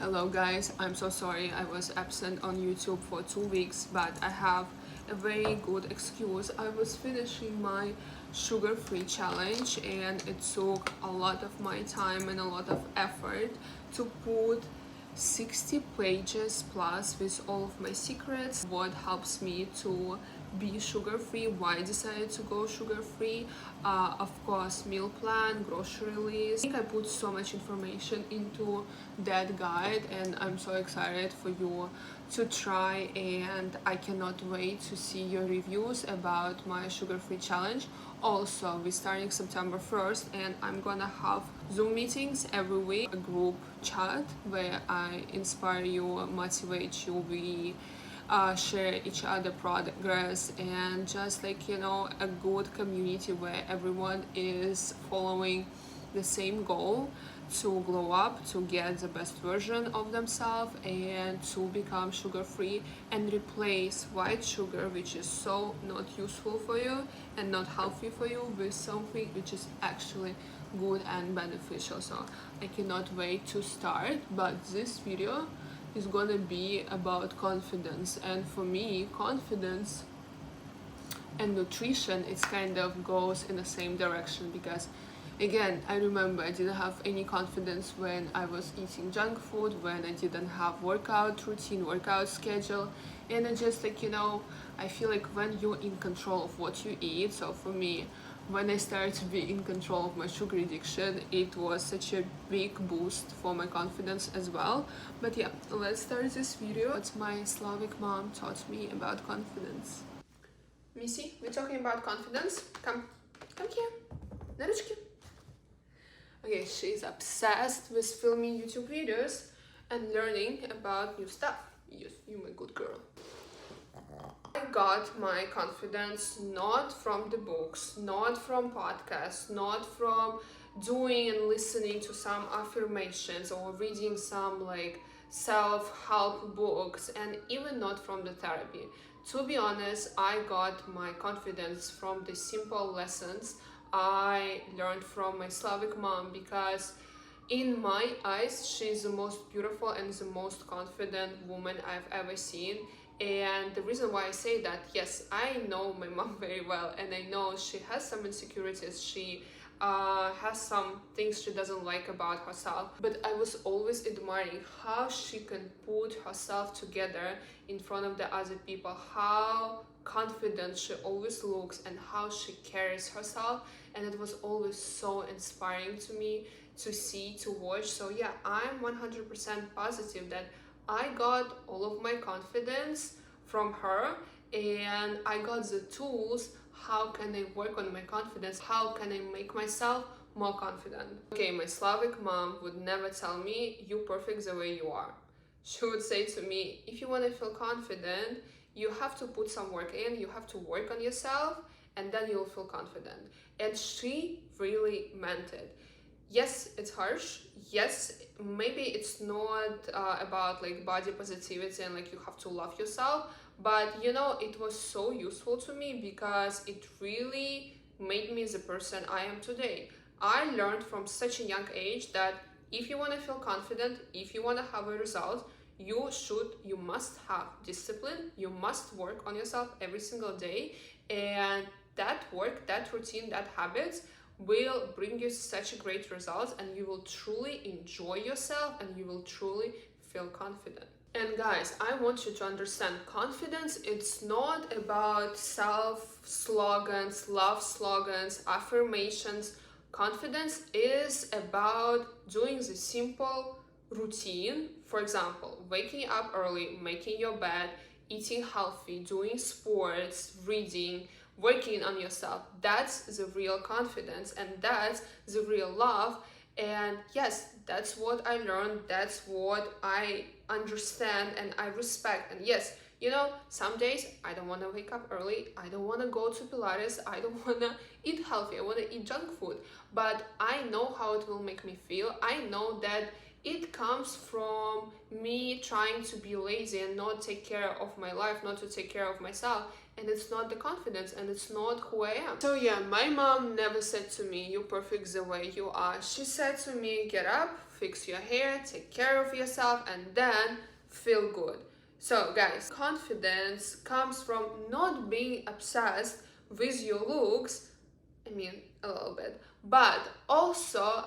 Hello guys, I'm so sorry I was absent on YouTube for 2 weeks, but I have a very good excuse. I was finishing my sugar-free challenge and it took a lot of my time and a lot of effort to put 60 pages plus with all of my secrets, what helps me to be sugar-free, why I decided to go sugar-free, of course meal plan, grocery list. I think I put so much information into that guide and I'm so excited for you to try, and I cannot wait to see your reviews about my sugar-free challenge. Also, we're starting September 1st and I'm gonna have Zoom meetings every week, a group chat where I inspire you, motivate you, we share each other progress, and just a good community where everyone is following the same goal to glow up, to get the best version of themselves, and to become sugar free and replace white sugar, which is so not useful for you and not healthy for you, with something which is actually good and beneficial. So I cannot wait to start, but this video is gonna be about confidence, and for me confidence and nutrition it's kind of goes in the same direction, because again, I remember I didn't have any confidence when I was eating junk food, when I didn't have workout routine, workout schedule, and I just I feel like when you're in control of what you eat. So for me, when I started to be in control of my sugar addiction, it was such a big boost for my confidence as well. But yeah, let's start this video. What my Slavic mom taught me about confidence. Missy, we're talking about confidence. Come here. Наручки. Okay, she's obsessed with filming YouTube videos and learning about new stuff. Yes, you're a good girl. I got my confidence not from the books, not from podcasts, not from doing and listening to some affirmations or reading some self-help books, and even not from the therapy. To be honest, I got my confidence from the simple lessons I learned from my Slavic mom, because in my eyes she's the most beautiful and the most confident woman I've ever seen. And the reason why I say that, yes, I know my mom very well, and I know she has some insecurities, she has some things she doesn't like about herself, but I was always admiring how she can put herself together in front of the other people, how confident she always looks and how she carries herself, and it was always so inspiring to me to see, to watch. So yeah, I'm 100% positive that I got all of my confidence from her, and I got the tools. How can I work on my confidence? How can I make myself more confident? Okay, my Slavic mom would never tell me, "You're perfect the way you are." She would say to me, if you want to feel confident, you have to put some work in, you have to work on yourself, and then you'll feel confident. And she really meant it. Yes, it's harsh. Yes, maybe it's not about body positivity and you have to love yourself, but it was so useful to me because it really made me the person I am today. I learned from such a young age that if you want to feel confident, if you want to have a result, you must have discipline, you must work on yourself every single day, and that work, that routine, that habits will bring you such great results, and you will truly enjoy yourself and you will truly feel confident. And guys, I want you to understand, confidence, it's not about self-slogans, love slogans, affirmations. Confidence is about doing the simple routine. For example, waking up early, making your bed, eating healthy, doing sports, reading, working on yourself. That's the real confidence, and that's the real love. And yes, that's what I learned, that's what I understand and I respect. And yes, some days I don't want to wake up early, I don't want to go to Pilates, I don't want to eat healthy, I want to eat junk food, but I know how it will make me feel. I know that it comes from me trying to be lazy and not take care of my life, not to take care of myself, and it's not the confidence and it's not who I am. So yeah, my mom never said to me, "You're perfect the way you are." She said to me, "Get up, fix your hair, take care of yourself, and then feel good. So guys, confidence comes from not being obsessed with your looks, I mean a little bit, but also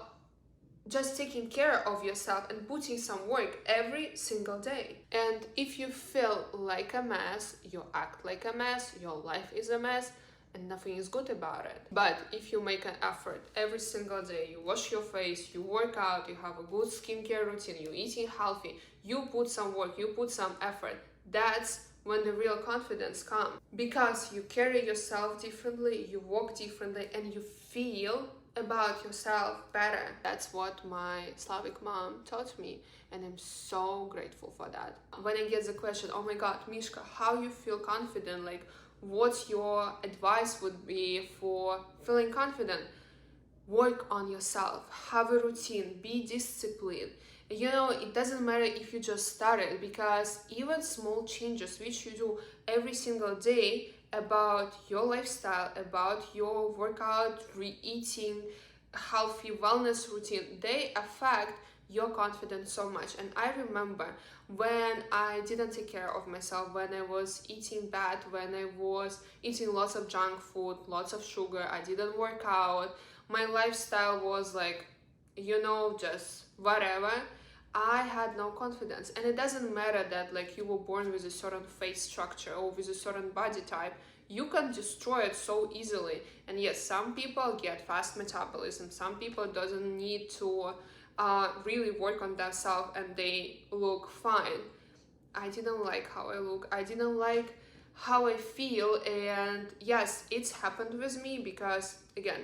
just taking care of yourself and putting some work every single day. And if you feel like a mess, you act like a mess, your life is a mess, and nothing is good about it. But if you make an effort every single day, you wash your face, you work out, you have a good skincare routine, you're eating healthy, you put some work, you put some effort, that's when the real confidence comes. Because you carry yourself differently, you walk differently, and you feel about yourself better. That's what my Slavic mom taught me, and I'm so grateful for that. When I get the question, oh my god, Mishka, how you feel confident, like what your advice would be for feeling confident? Work on yourself, have a routine, be disciplined. You know, it doesn't matter if you just started, because even small changes which you do every single day about your lifestyle, about your workout, eating, healthy wellness routine, they affect your confidence so much. And I remember when I didn't take care of myself, when I was eating bad, when I was eating lots of junk food, lots of sugar, I didn't work out, my lifestyle was like, you know, just whatever, I had no confidence. And it doesn't matter that like you were born with a certain face structure or with a certain body type, you can destroy it so easily. And yes, some people get fast metabolism, some people doesn't need to really work on themselves and they look fine. I didn't like how I look, I didn't like how I feel, and yes, it's happened with me because again,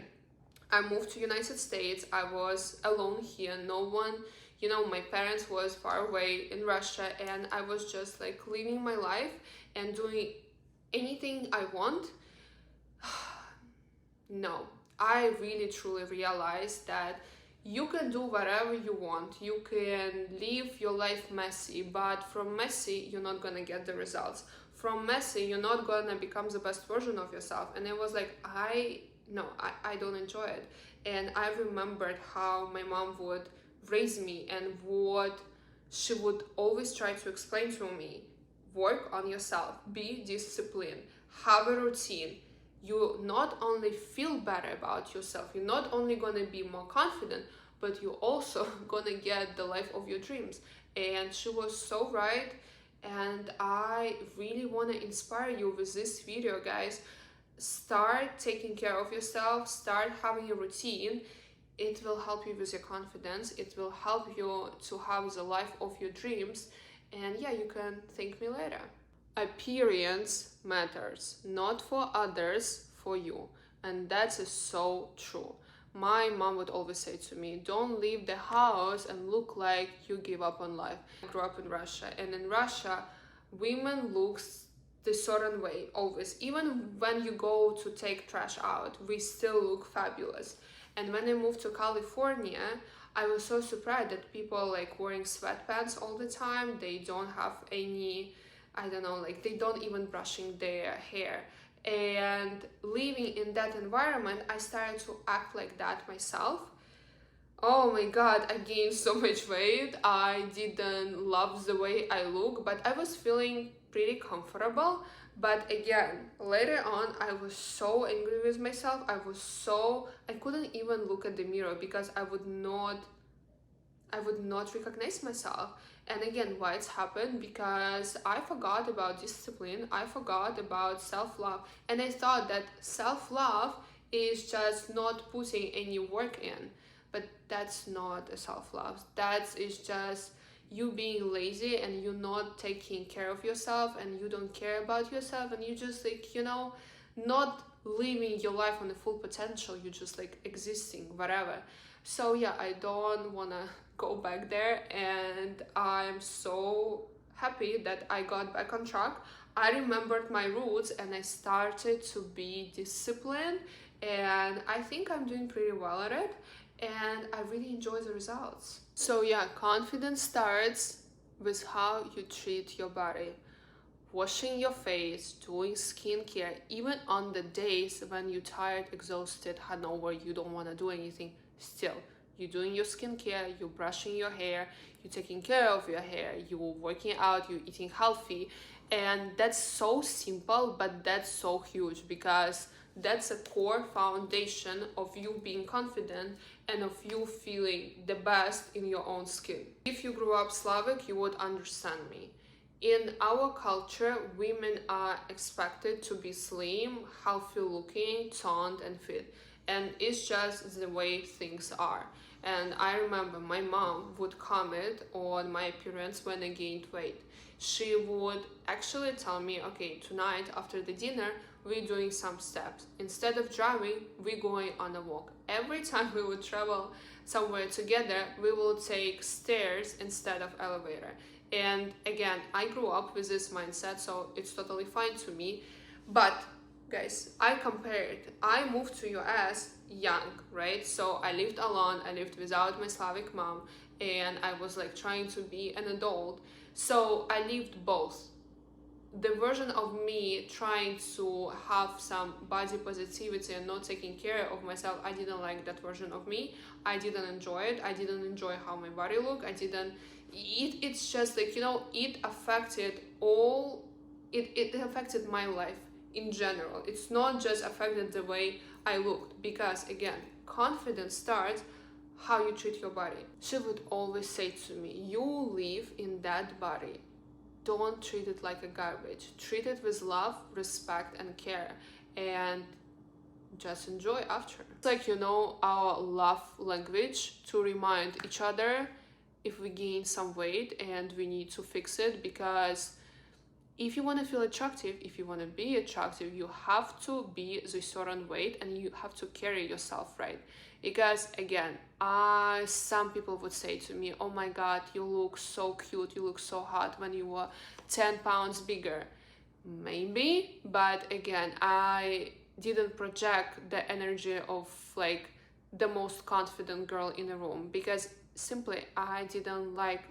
I moved to United States, I was alone here, no one, you know, my parents was far away in Russia, and I was just like living my life and doing anything I want. No, I really truly realized that you can do whatever you want, you can live your life messy, but from messy you're not gonna get the results. From messy you're not gonna become the best version of yourself. And it was like, I don't enjoy it. And I remembered how my mom would raise me and what she would always try to explain to me: work on yourself, be disciplined, have a routine. You not only feel better about yourself, you're not only gonna be more confident, but you're also gonna get the life of your dreams. And she was so right, and I really want to inspire you with this video, guys. Start taking care of yourself, start having a routine. It will help you with your confidence, it will help you to have the life of your dreams. And yeah, you can thank me later. Appearance matters, not for others, for you. And that is so true. My mom would always say to me, don't leave the house and look like you give up on life. I grew up in Russia, and in Russia, women looks the certain way always. Even when you go to take trash out, we still look fabulous. And when I moved to California, I was so surprised that people like wearing sweatpants all the time, they don't have any, I don't know, like they don't even brushing their hair. And living in that environment, I started to act like that myself. Oh my god, I gained so much weight. I didn't love the way I look, but I was feeling pretty comfortable. But again, later on, I was so angry with myself. I couldn't even look at the mirror because I would not recognize myself. And again, why it's happened? Because I forgot about discipline, I forgot about self-love, and I thought that self-love is just not putting any work in. But that's not a self-love. That is just you being lazy and you not taking care of yourself, and you don't care about yourself, and you just like, you know, not living your life on the full potential. You just like existing, whatever. So yeah, I don't wanna go back there, and I'm so happy that I got back on track. I remembered my roots and I started to be disciplined, and I think I'm doing pretty well at it, and I really enjoy the results. So yeah, confidence starts with how you treat your body. Washing your face, doing skincare, even on the days when you're tired, exhausted, hungover, you don't want to do anything, still You're doing your skincare, you're brushing your hair, you're taking care of your hair, you're working out, you're eating healthy. And that's so simple, but that's so huge, because that's a core foundation of you being confident and of you feeling the best in your own skin. If you grew up Slavic, you would understand me. In our culture, women are expected to be slim, healthy looking, toned, and fit. And it's just the way things are. And I remember my mom would comment on my appearance when I gained weight. She would actually tell me, okay, tonight after the dinner, we're doing some steps. Instead of driving, we're going on a walk. Every time we would travel somewhere together, we will take stairs instead of elevator. And again, I grew up with this mindset, so it's totally fine to me. But guys, I compared. I moved to US young, right? So I lived alone, I lived without my Slavic mom, and I was like trying to be an adult. So I lived both. The version of me trying to have some body positivity and not taking care of myself, I didn't like that version of me. I didn't enjoy it. I didn't enjoy how my body looked. I didn't. It's just like, it affected it affected my life in general. It's not just affected the way I looked, because again, confidence starts how you treat your body. She would always say to me, you live in that body. Don't treat it like a garbage. Treat it with love, respect, and care, and just enjoy after. It's like, our love language, to remind each other if we gain some weight and we need to fix it, because if you want to feel attractive, if you want to be attractive, you have to be the certain weight and you have to carry yourself right. Because again, some people would say to me, oh my God, you look so cute, you look so hot when you were 10 pounds bigger. Maybe, but again, I didn't project the energy of like the most confident girl in the room, because simply I didn't like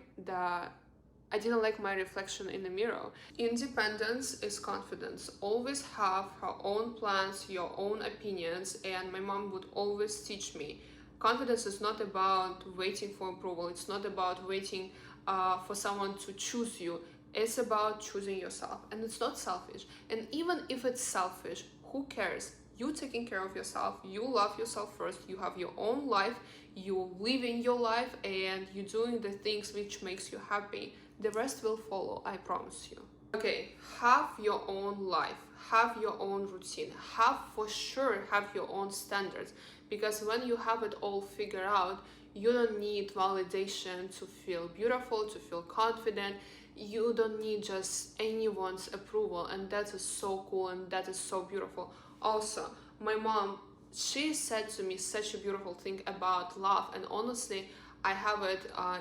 my reflection in the mirror. Independence is confidence. Always have her own plans, your own opinions, and my mom would always teach me. Confidence is not about waiting for approval. It's not about waiting for someone to choose you. It's about choosing yourself, and it's not selfish. And even if it's selfish, who cares? You taking care of yourself, you love yourself first, you have your own life, you living your life, and you're doing the things which makes you happy. The rest will follow, I promise you. Okay, have your own life, have your own routine, have your own standards, because when you have it all figured out, you don't need validation to feel beautiful, to feel confident. You don't need just anyone's approval, and that is so cool and that is so beautiful. Also, my mom, she said to me such a beautiful thing about love, and honestly, I have it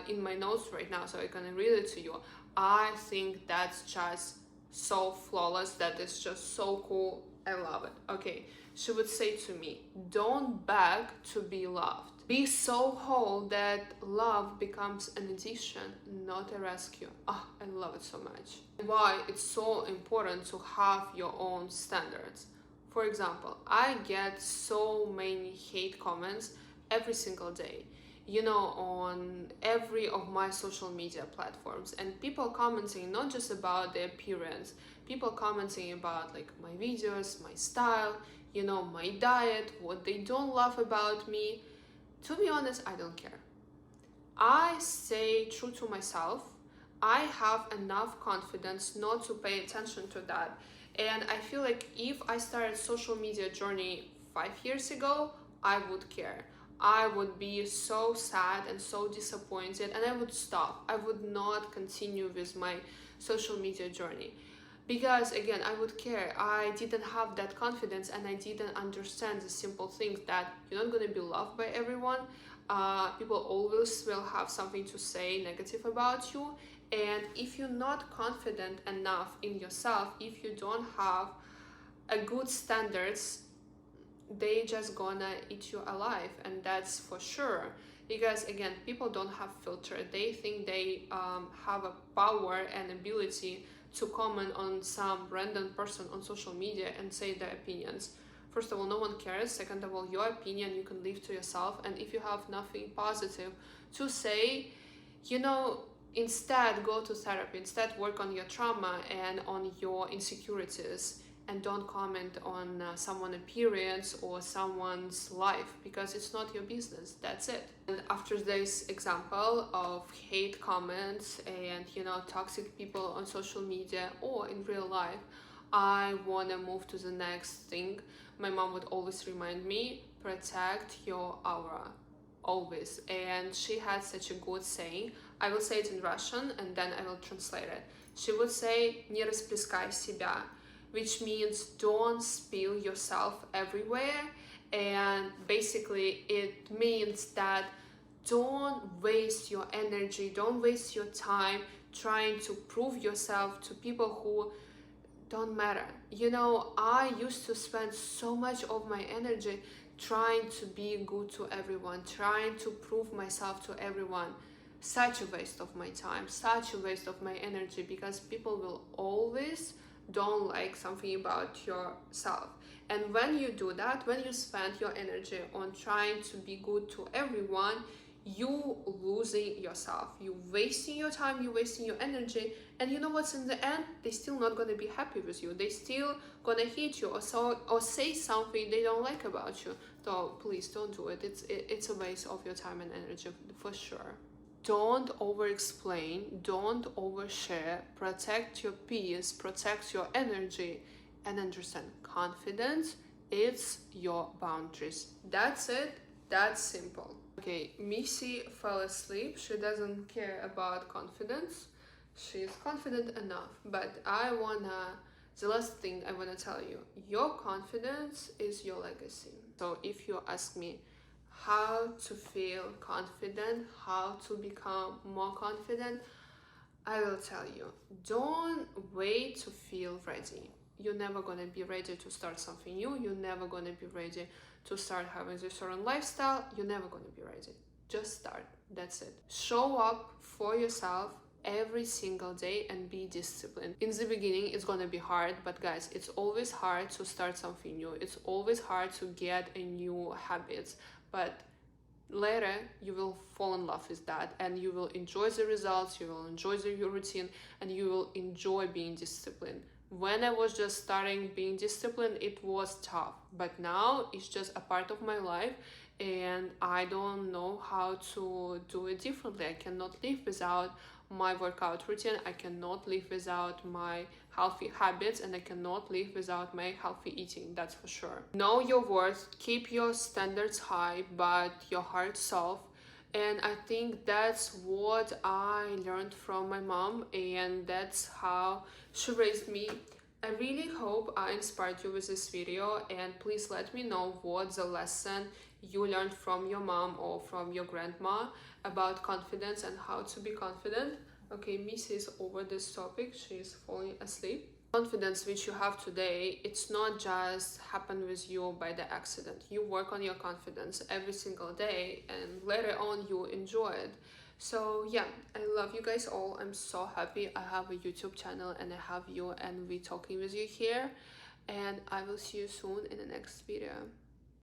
in my notes right now, so I can read it to you. I think that's just so flawless. That is just so cool. I love it. Okay, she would say to me, don't beg to be loved. Be so whole that love becomes an addition, not a rescue. Oh, I love it so much. Why it's so important to have your own standards. For example, I get so many hate comments every single day, on every of my social media platforms, and people commenting not just about the appearance, people commenting about like my videos, my style, my diet, what they don't love about me. To be honest, I don't care. I stay true to myself. I have enough confidence not to pay attention to that. And I feel like if I started social media journey 5 years ago, I would care. I would be so sad and so disappointed, and I would stop. I would not continue with my social media journey, because again, I would care. I didn't have that confidence, and I didn't understand the simple things that you're not going to be loved by everyone. People always will have something to say negative about you, and if you're not confident enough in yourself, if you don't have a good standards, they just gonna eat you alive, and that's for sure. Because again, people don't have filter. They think they have a power and ability to comment on some random person on social media and say their opinions. First of all, no one cares. Second of all, your opinion you can leave to yourself. And if you have nothing positive to say, you know, instead go to therapy, instead work on your trauma and on your insecurities, and don't comment on someone's appearance or someone's life, because it's not your business. That's it. And after this example of hate comments and, you know, toxic people on social media or in real life, I want to move to the next thing. My mom would always remind me, protect your aura, always. And she had such a good saying. I will say it in Russian and then I will translate it. She would say, "Не расплескай себя," which means don't spill yourself everywhere. And basically it means that don't waste your energy, don't waste your time trying to prove yourself to people who don't matter. You know, I used to spend so much of my energy trying to be good to everyone, trying to prove myself to everyone. Such a waste of my time, such a waste of my energy, because people will always don't like something about yourself. And when you do that, when you spend your energy on trying to be good to everyone, you losing yourself, you wasting your time, you wasting your energy. And you know what's in the end? They still not gonna be happy with you. They still gonna hate you or say something they don't like about you. So please don't do it. It's a waste of your time and energy for sure. Don't over-explain, don't overshare, protect your peace, protect your energy, and understand confidence, it's your boundaries. That's it, that's simple. Okay, Missy fell asleep. She doesn't care about confidence. She's confident enough, but the last thing I wanna tell you, your confidence is your legacy. So if you ask me, how to feel confident, how to become more confident, I will tell you, don't wait to feel ready. You're never gonna be ready to start something new. You're never gonna be ready to start having a certain lifestyle. You're never gonna be ready. Just start, that's it. Show up for yourself every single day and be disciplined. In the beginning it's gonna be hard, but guys, it's always hard to start something new. It's always hard to get a new habits, but later you will fall in love with that and you will enjoy the results, you will enjoy your routine, and you will enjoy being disciplined. When I was just starting being disciplined, it was tough, but now it's just a part of my life and I don't know how to do it differently. I cannot live without my workout routine, I cannot live without my healthy habits, and I cannot live without my healthy eating, that's for sure. Know your worth, keep your standards high, but your heart soft. And I think that's what I learned from my mom, and that's how she raised me. I really hope I inspired you with this video, and please let me know what the lesson you learned from your mom or from your grandma about confidence and how to be confident. Okay, Missy is over this topic, she's falling asleep. Confidence which you have today, it's not just happen with you by the accident. You work on your confidence every single day and later on you enjoy it. So yeah, I love you guys all. I'm so happy I have a YouTube channel and I have you and we talking with you here, and I will see you soon in the next video.